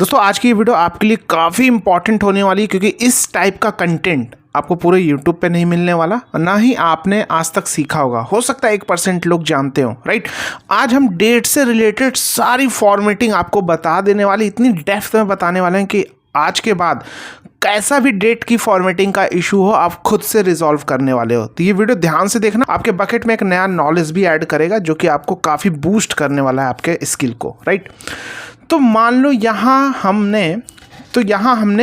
दोस्तों आज की ये वीडियो आपके लिए काफ़ी इंपॉर्टेंट होने वाली है क्योंकि इस टाइप का कंटेंट आपको पूरे YouTube पे नहीं मिलने वाला और ना ही आपने आज तक सीखा होगा। हो सकता है 1% लोग जानते हो, राइट। आज हम डेट से रिलेटेड सारी फॉर्मेटिंग आपको बता देने वाली, इतनी डेप्थ में बताने वाले हैं कि आज के बाद कैसा भी डेट की फॉर्मेटिंग का इशू हो आप खुद से रिजॉल्व करने वाले हो। तो ये वीडियो ध्यान से देखना, आपके बकेट में एक नया नॉलेज भी ऐड करेगा जो कि आपको काफ़ी बूस्ट करने वाला है आपके स्किल को, राइट। तो मान लो यहाँ हमने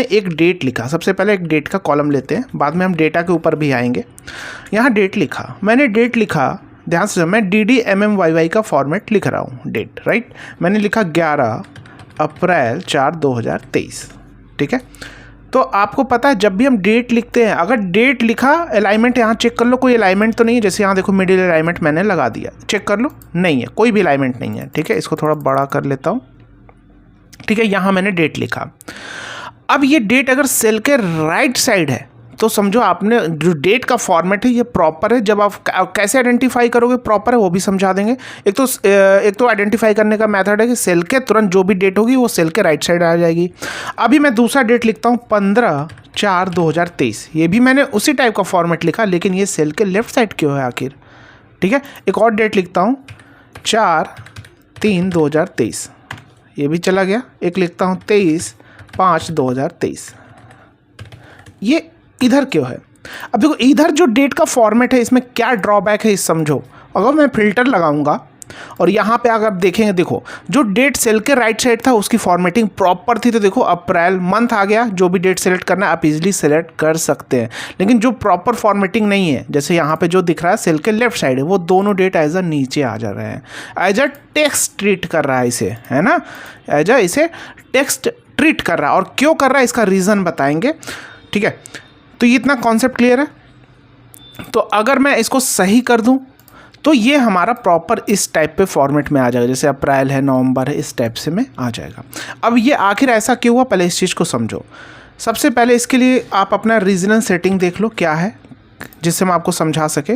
एक डेट लिखा। सबसे पहले एक डेट का कॉलम लेते हैं, बाद में हम डेटा के ऊपर भी आएंगे। यहाँ डेट लिखा, मैंने डेट लिखा, ध्यान से मैं DDMMYY का फॉर्मेट लिख रहा हूँ डेट, राइट। मैंने लिखा 11 अप्रैल 2023, ठीक है। तो आपको पता है जब भी हम डेट लिखते हैं, अगर डेट लिखा, अलाइनमेंट यहाँ चेक कर लो, कोई अलाइनमेंट तो नहीं है। जैसे यहाँ देखो मिडिल अलाइनमेंट मैंने लगा दिया, चेक कर लो, नहीं है, कोई भी अलाइनमेंट नहीं है, ठीक है। इसको थोड़ा बड़ा कर लेता हूँ, ठीक है। यहाँ मैंने डेट लिखा। अब ये डेट अगर सेल के राइट साइड है तो समझो आपने जो डेट का फॉर्मेट है ये प्रॉपर है। जब आप कैसे आइडेंटिफाई करोगे प्रॉपर है वो भी समझा देंगे। एक तो आइडेंटिफाई करने का मेथड है कि सेल के तुरंत जो भी डेट होगी वो सेल के राइट साइड आ जाएगी। अभी मैं दूसरा डेट लिखता हूँ 15/4/2023। ये भी मैंने उसी टाइप का फॉर्मेट लिखा, लेकिन ये सेल के लेफ्ट साइड क्यों है आखिर, ठीक है। एक और डेट लिखता हूँ 4/3/2023, ये भी चला गया। एक लिखता हूँ 23/5/2023, ये इधर क्यों है। अब देखो इधर जो डेट का फॉर्मेट है इसमें क्या ड्रॉबैक है इस समझो। अगर मैं फिल्टर लगाऊंगा और यहाँ पे अगर आप देखेंगे, देखो जो डेट सेल के राइट साइड था उसकी फॉर्मेटिंग प्रॉपर थी। तो देखो अप्रैल मंथ आ गया, जो भी डेट सेलेक्ट करना है आप इजीली सेलेक्ट कर सकते हैं। लेकिन जो प्रॉपर फॉर्मेटिंग नहीं है, जैसे यहाँ पे जो दिख रहा है सेल के लेफ्ट साइड है, वो दोनों डेट एज अ नीचे आ जा रहे हैं। एज अ टेक्स्ट ट्रीट कर रहा है इसे, है ना, एज अ इसे टेक्स्ट ट्रीट कर रहा है। और क्यों कर रहा है इसका रीज़न बताएंगे, ठीक है। तो ये इतना कॉन्सेप्ट क्लियर है। तो अगर मैं इसको सही कर दूं तो ये हमारा प्रॉपर इस टाइप पे फॉर्मेट में आ जाएगा। जैसे अप्रैल है, नवंबर है, इस टाइप से में आ जाएगा। अब ये आखिर ऐसा क्यों हुआ, पहले इस चीज़ को समझो। सबसे पहले इसके लिए आप अपना रीजनल सेटिंग देख लो क्या है, जिससे मैं आपको समझा सके।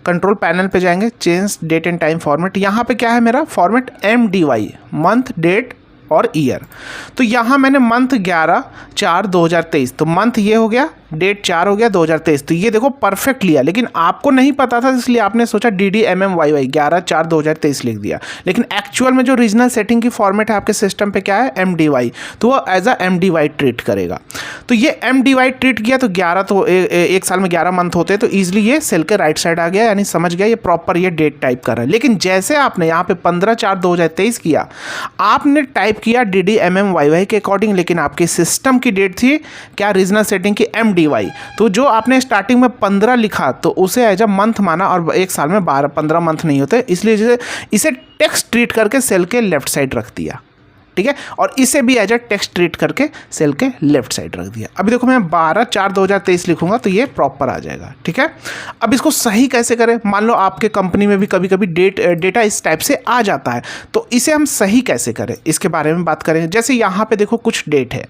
कंट्रोल पैनल पे जाएंगे, change date and time format. यहाँ पे क्या है मेरा फॉर्मेट MDY, मंथ, डेट और ईयर। तो यहाँ मैंने मंथ 11/4/2023, तो मंथ ये हो गया, डेट 4 हो गया 2023। तो ये देखो परफेक्ट लिया, लेकिन आपको नहीं पता था इसलिए आपने सोचा DDMMYY 11/4/2023 लिख दिया। लेकिन एक्चुअल में जो रीजनल सेटिंग की फॉर्मेट है आपके सिस्टम पे क्या है, MDY, तो वो एज अ MDY ट्रीट करेगा। तो ये MDY ट्रीट किया तो 11, तो एक साल में 11 मंथ होते हैं, तो ईजिली ये सेल के राइट साइड आ गया, यानी समझ गया ये प्रॉपर ये डेट टाइप कर रहा है। लेकिन जैसे आपने यहाँ पे 15/4/2023 किया, आपने टाइप किया DDMMYY के अकॉर्डिंग, लेकिन आपके सिस्टम की डेट थी क्या, रीजनल सेटिंग की MDY। तो जो आपने स्टार्टिंग में 15 लिखा तो उसे एज अ मंथ माना, और एक साल में 15 मंथ नहीं होते, इसलिए इसे टेक्स्ट ट्रीट करके सेल के लेफ्ट साइड रख दिया, ठीक है। और इसे भी एज अ टेक्स्ट ट्रीट करके सेल के लेफ्ट साइड रख दिया। अभी देखो मैं 12/4/2023 लिखूंगा तो ये प्रॉपर आ जाएगा, ठीक है। अब इसको सही कैसे करें, मान लो आपके कंपनी में भी कभी कभी डेटा इस टाइप से आ जाता है, तो इसे हम सही कैसे करें इसके बारे में बात करेंगे। जैसे यहाँ पे देखो कुछ डेट है,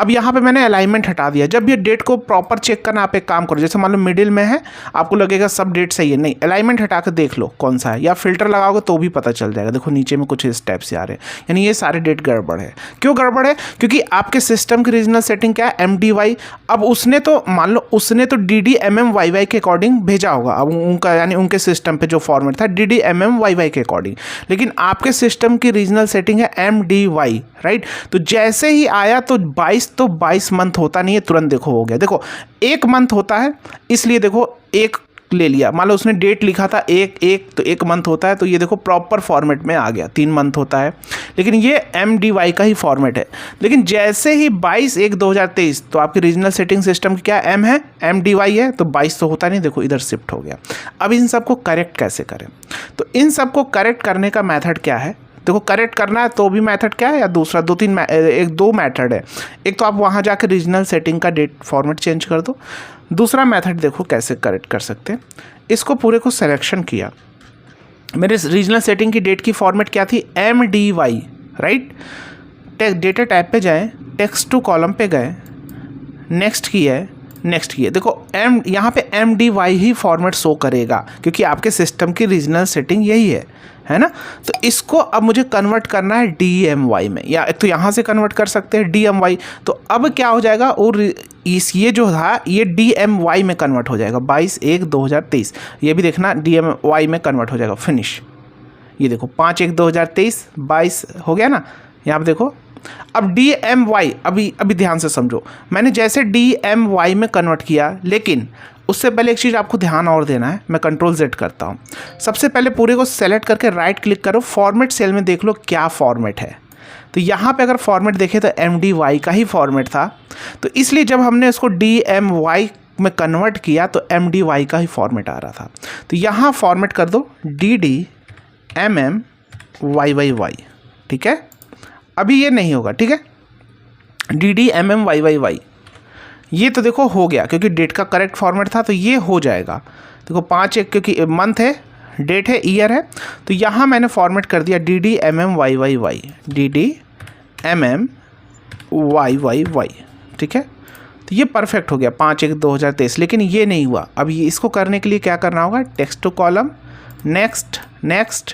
अब यहाँ पे मैंने अलाइनमेंट हटा दिया। जब ये डेट को प्रॉपर चेक करना, आप एक काम करो, जैसे मान लो मिडिल में है, आपको लगेगा सब डेट सही है, नहीं, अलाइनमेंट हटा कर देख लो कौन सा है, या फिल्टर लगाओगे तो भी पता चल जाएगा। देखो नीचे में कुछ इस टाइप से आ रहे हैं, यानी ये सारे डेट गड़बड़ है। क्यों गड़बड़ है, क्योंकि आपके सिस्टम की रीजनल सेटिंग क्या है, MDY। अब उसने तो मान लो उसने तो DDMMYY के अकॉर्डिंग भेजा होगा, अब उनका यानी उनके सिस्टम पे जो फॉर्मेट था DDMMYY के अकॉर्डिंग, लेकिन आपके सिस्टम की रीजनल सेटिंग है MDY, राइट। तो जैसे ही आया तो 22 मंथ होता नहीं है, तुरंत देखो हो गया। देखो 1 मंथ होता है, इसलिए देखो 1 ले लिया। मान लो उसने डेट लिखा था 1/1, तो 1 मंथ होता है, तो ये देखो प्रॉपर फॉर्मेट में आ गया, 3 मंथ होता है, लेकिन ये MDY का ही फॉर्मेट है। लेकिन जैसे ही 22/1/2023, तो आपकी रीजनल सेटिंग सिस्टम की क्या M है, MDY है, तो 22 तो होता नहीं, देखो इधर शिफ्ट हो गया। अब इन सबको करेक्ट कैसे करें, तो इन सबको करेक्ट करने का मेथड क्या है, देखो करेक्ट करना है तो भी मेथड क्या है, या दूसरा 2 मेथड है। एक तो आप वहाँ जाकर रीजनल सेटिंग का डेट फॉर्मेट चेंज कर दो। दूसरा मेथड देखो कैसे करेक्ट कर सकते हैं। इसको पूरे को सिलेक्शन किया, मेरे रीजनल सेटिंग की डेट की फॉर्मेट क्या थी, MDY, राइट। डेटा टैब पे जाएं, टेक्स्ट टू कॉलम पे गए, नेक्स्ट किया है, नेक्स्ट किया। देखो यहाँ पे MDY ही फॉर्मेट शो करेगा क्योंकि आपके सिस्टम की रीजनल सेटिंग यही है ना। तो इसको अब मुझे कन्वर्ट करना है DMY में, या एक तो यहाँ से कन्वर्ट कर सकते हैं DMY। तो अब क्या हो जाएगा, और ये जो था ये DMY में कन्वर्ट हो जाएगा 22/1/2023। ये भी देखना DMY में कन्वर्ट हो जाएगा। फिनिश, ये देखो 5/1/2023 22 हो गया ना। यहाँ पे देखो अब DMY, अभी ध्यान से समझो, मैंने जैसे DMY में कन्वर्ट किया, लेकिन उससे पहले एक चीज़ आपको ध्यान और देना है। मैं Ctrl+Z करता हूँ। सबसे पहले पूरे को सेलेक्ट करके राइट क्लिक करो, फॉर्मेट सेल में देख लो क्या फॉर्मेट है। तो यहाँ पे अगर फॉर्मेट देखें तो MDY का ही फॉर्मेट था, तो इसलिए जब हमने उसको DMY में कन्वर्ट किया तो MDY का ही फॉर्मेट आ रहा था। तो यहाँ फॉर्मेट कर दो DDMMYYY, ठीक है। अभी ये नहीं होगा, ठीक है, DDMMYYY ये तो देखो हो गया क्योंकि डेट का करेक्ट फॉर्मेट था, तो ये हो जाएगा। देखो 5/1 क्योंकि मंथ है, डेट है, ईयर है, तो यहाँ मैंने फॉर्मेट कर दिया DDMMYYY, DDMMYYY, ठीक है। तो ये परफेक्ट हो गया 5/1/2023। लेकिन ये नहीं हुआ। अब ये इसको करने के लिए क्या करना होगा, text to column, next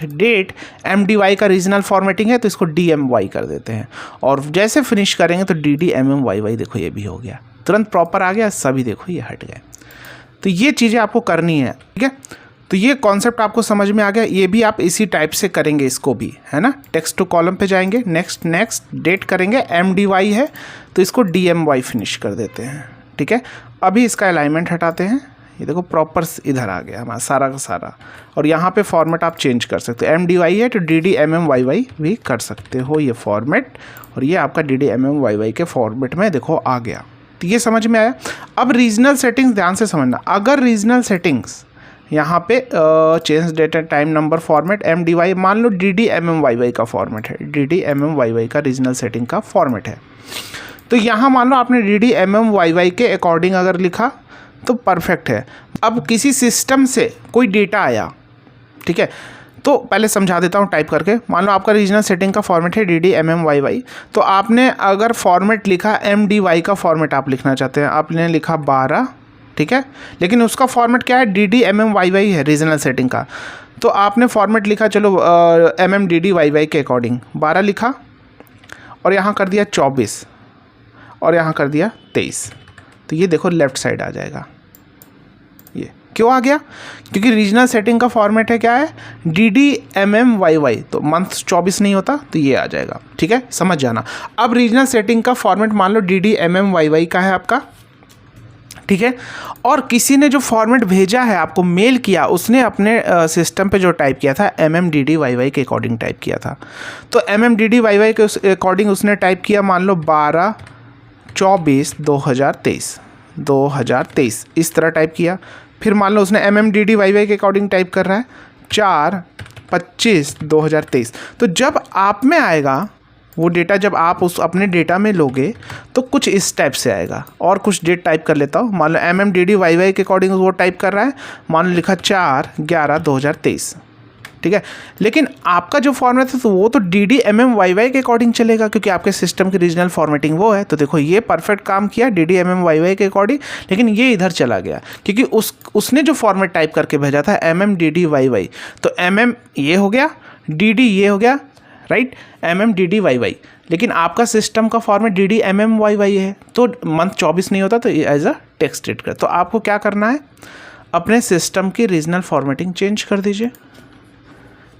date, MDY का रीजनल फॉर्मेटिंग है तो इसको DMY कर देते हैं, और जैसे फिनिश करेंगे तो DDMMYY, देखो ये भी हो गया, तुरंत प्रॉपर आ गया, सभी देखो ये हट गए। तो ये चीज़ें आपको करनी है, ठीक है। तो ये कॉन्सेप्ट आपको समझ में आ गया। ये भी आप इसी टाइप से करेंगे, इसको भी, है ना। टेक्स्ट टू कॉलम पे जाएंगे, नेक्स्ट डेट करेंगे, MDY है तो इसको DMY फिनिश कर देते हैं, ठीक है। अभी इसका अलाइनमेंट हटाते हैं, ये देखो प्रॉपर इधर आ गया हमारा सारा का सारा, और यहाँ पे फॉर्मेट आप चेंज कर सकते हो। MDY है तो DDMMYY भी कर सकते हो ये फॉर्मेट, और ये आपका DDMMYY के फॉर्मेट में देखो आ गया। तो ये समझ में आया। अब रीजनल सेटिंग्स ध्यान से समझना। अगर रीजनल सेटिंग्स यहाँ पे change date and time number format MDY, मान लो DDMMYY का फॉर्मेट है, DDMMYY का रीजनल सेटिंग का फॉर्मेट है, तो यहाँ मान लो आपने DDMMYY के अकॉर्डिंग अगर लिखा तो परफेक्ट है। अब किसी सिस्टम से कोई डेटा आया, ठीक है, तो पहले समझा देता हूँ टाइप करके। मान लो आपका रीजनल सेटिंग का फॉर्मेट है DDMMYY, तो आपने अगर फॉर्मेट लिखा MDY का फॉर्मेट आप लिखना चाहते हैं, आपने लिखा 12, ठीक है, लेकिन उसका फॉर्मेट क्या है, DDMMYY है रीजनल सेटिंग का, तो आपने फॉर्मेट लिखा चलो MMDDYY के अकॉर्डिंग 12 लिखा, और यहाँ कर दिया 24, और यहाँ कर दिया 23। तो ये देखो लेफ्ट साइड आ जाएगा। ये क्यों आ गया, क्योंकि रीजनल सेटिंग का फॉर्मेट है क्या है, DDMMYY, तो मंथ 24 नहीं होता तो ये आ जाएगा, ठीक है, समझ जाना। अब रीजनल सेटिंग का फॉर्मेट मान लो DDMMYY का है आपका, ठीक है, और किसी ने जो फॉर्मेट भेजा है आपको मेल किया, उसने अपने सिस्टम पे जो टाइप किया था MMDDYY के अकॉर्डिंग टाइप किया था, तो MMDDYY के अकॉर्डिंग उसने टाइप किया मान लो 12/24/2023 इस तरह टाइप किया। फिर मान लो उसने MMDDYY के अकॉर्डिंग टाइप कर रहा है 4/25/2023। तो जब आप में आएगा वो डेटा, जब आप उस अपने डेटा में लोगे तो कुछ इस टाइप से आएगा। और कुछ डेट टाइप कर लेता हूँ, मान लो MMDDYY के अकॉर्डिंग वो टाइप कर रहा है, मान लो लिखा 4/11/2023, ठीक है। लेकिन आपका जो फॉर्मेट है तो वो तो DDMMYY के अकॉर्डिंग चलेगा, क्योंकि आपके सिस्टम की रीजनल फॉर्मेटिंग वो है। तो देखो ये परफेक्ट काम किया DDMMYY के अकॉर्डिंग, लेकिन ये इधर चला गया क्योंकि उसने जो फॉर्मेट टाइप करके भेजा था MMDDYY, तो MM ये हो गया, DD ये हो गया, राइट, MMDDYY, लेकिन आपका सिस्टम का फॉर्मेट DDMMYY है, तो मंथ 24 नहीं होता, तो एज अ टेक्स्ट डेट कर। तो आपको क्या करना है, अपने सिस्टम की रीजनल फॉर्मेटिंग चेंज कर दीजिए,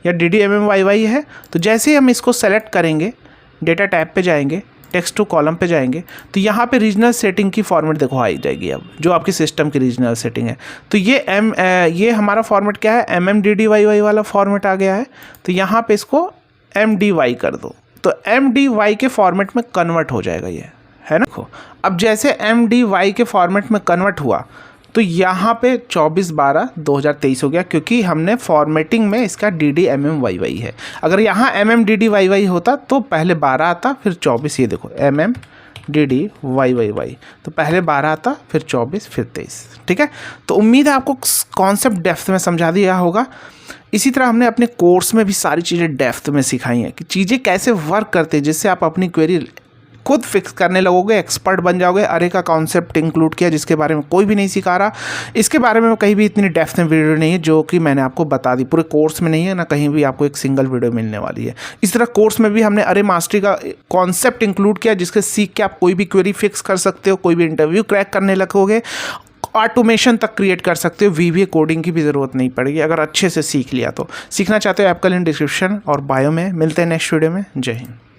या DDMMYY है तो जैसे ही हम इसको सेलेक्ट करेंगे, डेटा टैब पे जाएंगे, टेक्स्ट टू कॉलम पे जाएंगे, तो यहाँ पे रीजनल सेटिंग की फॉर्मेट देखो आ जाएगी, अब जो आपकी सिस्टम की रीजनल सेटिंग है। तो ये हमारा फॉर्मेट क्या है, MMDDYY वाला फॉर्मेट आ गया है, तो यहाँ पे इसको MDY कर दो, तो MDY के फॉर्मेट में कन्वर्ट हो जाएगा ये, है ना। देखो अब जैसे MDY के फॉर्मेट में कन्वर्ट हुआ तो यहाँ पे 24/12/2023 हो गया, क्योंकि हमने फॉर्मेटिंग में इसका DDMMYY है। अगर यहाँ MMDDYY होता तो पहले 12 आता फिर 24, ये देखो MMDDYY, तो पहले 12 आता फिर 24 फिर 23, ठीक है। तो उम्मीद है आपको कॉन्सेप्ट डेप्थ में समझा दिया होगा। इसी तरह हमने अपने कोर्स में भी सारी चीज़ें डेप्थ में सिखाई हैं कि चीज़ें कैसे वर्क करते हैं, जिससे आप अपनी क्वेरी खुद फिक्स करने लगोगे, एक्सपर्ट बन जाओगे। अरे का कॉन्सेप्ट इंक्लूड किया जिसके बारे में कोई भी नहीं सिखा रहा। इसके बारे में कहीं भी इतनी डेप्थ में वीडियो नहीं है जो कि मैंने आपको बता दी, पूरे कोर्स में नहीं है ना, कहीं भी आपको एक सिंगल वीडियो मिलने वाली है। इस तरह कोर्स में भी हमने अरे मास्टरी का कॉन्सेप्ट इंक्लूड किया जिसके सीख के आप कोई भी क्वेरी फिक्स कर सकते हो, कोई भी इंटरव्यू क्रैक करने लगोगे, ऑटोमेशन तक क्रिएट कर सकते हो, वीबीए कोडिंग की भी ज़रूरत नहीं पड़ेगी अगर अच्छे से सीख लिया तो। सीखना चाहते हो ऐप का लिंक डिस्क्रिप्शन और बायो में। मिलते हैं नेक्स्ट वीडियो में। जय हिंद।